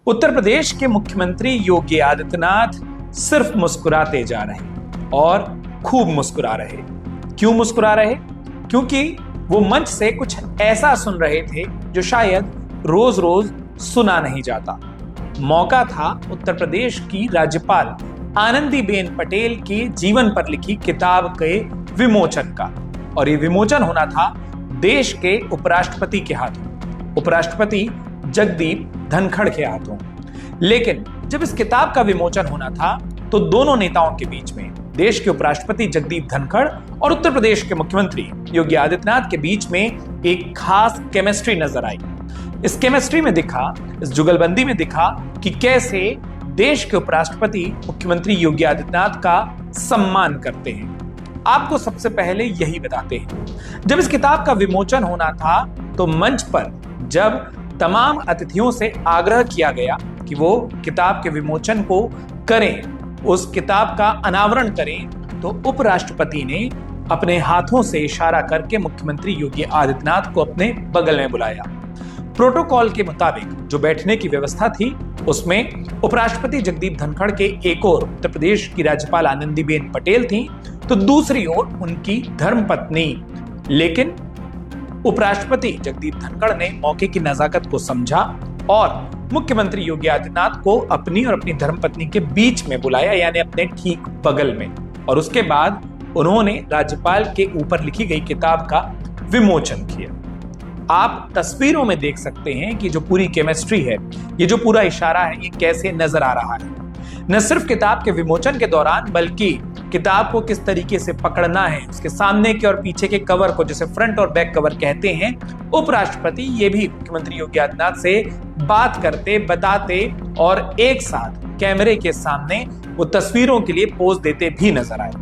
उत्तर प्रदेश के मुख्यमंत्री योगी आदित्यनाथ सिर्फ मुस्कुराते जा रहे और खूब मुस्कुरा रहे। क्यों मुस्कुरा रहे? क्योंकि वो मंच से कुछ ऐसा सुन रहे थे जो शायद रोज रोज सुना नहीं जाता। मौका था उत्तर प्रदेश की राज्यपाल आनंदीबेन पटेल के जीवन पर लिखी किताब के विमोचन का, और ये विमोचन होना था देश के उपराष्ट्रपति के हाथों, उपराष्ट्रपति जगदीप धनखड़ के हाथों। लेकिन जब इस किताब का विमोचन होना था तो दोनों नेताओं के बीच में, देश के उपराष्ट्रपति जगदीप धनखड़ और उत्तर प्रदेश के मुख्यमंत्री योगी आदित्यनाथ के बीच में एक खास केमिस्ट्री नजर आई। इस केमिस्ट्री में दिखा, इस जुगलबंदी में दिखा कि कैसे देश के उपराष्ट्रपति मुख्यमंत्री योगी आदित्यनाथ का सम्मान करते हैं। आपको सबसे पहले यही बताते हैं, जब इस किताब का विमोचन होना था तो मंच पर जब तमाम अतिथियों से आग्रह किया गया कि वो किताब के विमोचन को करें, उस किताब का अनावरण करें, तो उपराष्ट्रपति ने अपने हाथों से इशारा करके मुख्यमंत्री योगी आदित्यनाथ को अपने बगल में बुलाया। प्रोटोकॉल के मुताबिक जो बैठने की व्यवस्था थी उसमें उपराष्ट्रपति जगदीप धनखड़ के एक ओर उत्तर प्रदेश की राज्यपाल आनंदीबेन पटेल थी, तो दूसरी ओर उनकी धर्मपत्नी। लेकिन उपराष्ट्रपति जगदीप धनखड़ ने मौके की नजाकत को समझा और मुख्यमंत्री योगी आदित्यनाथ को अपनी और अपनी धर्मपत्नी के बीच में बुलाया, यानी अपने ठीक बगल में, और उसके बाद उन्होंने राज्यपाल के ऊपर लिखी गई किताब का विमोचन किया। आप तस्वीरों में देख सकते हैं कि जो पूरी केमिस्ट्री है, ये जो पूरा इशारा है, ये कैसे नजर आ रहा है। न सिर्फ किताब के विमोचन के दौरान, बल्कि किताब को किस तरीके से पकड़ना है, उसके सामने के और पीछे के कवर को, जैसे फ्रंट और बैक कवर कहते हैं, उपराष्ट्रपति ये भी मुख्यमंत्री योगी आदित्यनाथ से बात करते, बताते और एक साथ कैमरे के सामने वो तस्वीरों के लिए पोज देते भी नजर आए।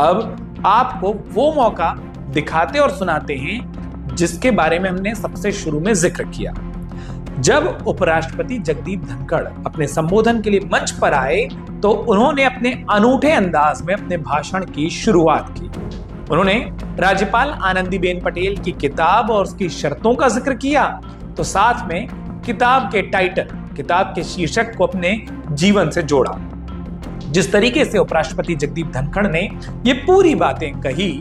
अब आपको वो मौका दिखाते और सुनाते हैं जिसके बारे में हमने सबसे शुरू में जिक्र किया। जब उपराष्ट्रपति जगदीप धनखड़ अपने संबोधन के लिए मंच पर आए तो उन्होंने अपने अनूठे अंदाज में अपने भाषण की शुरुआत की। उन्होंने राज्यपाल आनंदीबेन पटेल की किताब और उसकी शर्तों का जिक्र किया, तो साथ में किताब के टाइटल, किताब के शीर्षक को अपने जीवन से जोड़ा। जिस तरीके से उपराष्ट्रपति जगदीप धनखड़ ने ये पूरी बातें कही,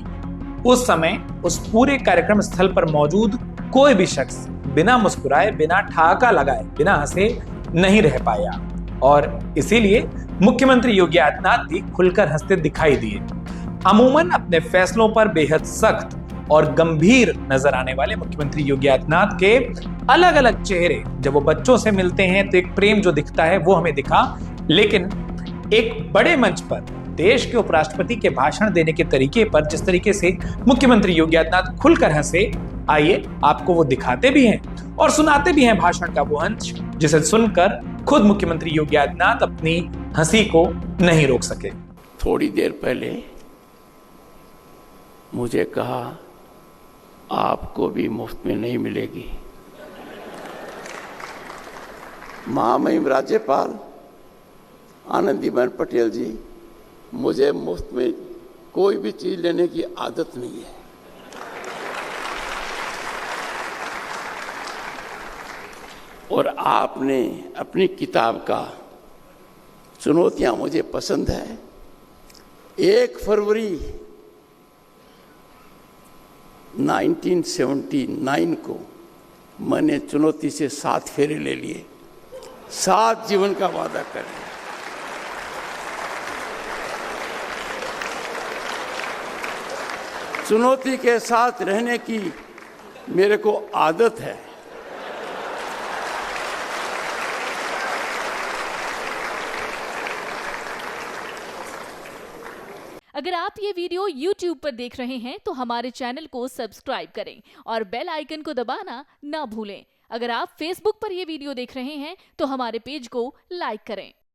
उस समय उस पूरे कार्यक्रम स्थल पर मौजूद कोई भी शख्स बिना मुस्कुराए, बिना ठहाका लगाए, बिना हंसे नहीं रह पाया, और इसीलिए मुख्यमंत्री योगी आदित्यनाथ भी खुलकर हंसते दिखाई दिए। अमूमन अपने फैसलों पर बेहद सख्त और गंभीर नजर आने वाले मुख्यमंत्री योगी आदित्यनाथ के अलग अलग चेहरे, जब वो बच्चों से मिलते हैं तो एक प्रेम जो दिखता है वो हमें दिखा, लेकिन एक बड़े मंच पर देश के उपराष्ट्रपति के भाषण देने के तरीके पर जिस तरीके से मुख्यमंत्री योगी आदित्यनाथ खुलकर हंसे, आइए आपको वो दिखाते भी हैं और सुनाते भी हैं भाषण का वो अंश, जिसे सुनकर खुद मुख्यमंत्री योगी आदित्यनाथ अपनी हंसी को नहीं रोक सके। थोड़ी देर पहले मुझे कहा आपको भी मुफ्त में नहीं मिलेगी। महामहिम राज्यपाल आनंदीबेन पटेल जी, मुझे मुफ्त में कोई भी चीज लेने की आदत नहीं है। और आपने अपनी किताब का चुनौतियां मुझे पसंद है। 1 फरवरी 1979 को मैंने चुनौती से 7 फेरे ले लिए, 7 जीवन का वादा कर लिया। चुनौती के साथ रहने की मेरे को आदत है। अगर आप ये वीडियो YouTube पर देख रहे हैं तो हमारे चैनल को सब्सक्राइब करें और बेल आइकन को दबाना ना भूलें। अगर आप Facebook पर ये वीडियो देख रहे हैं तो हमारे पेज को लाइक करें।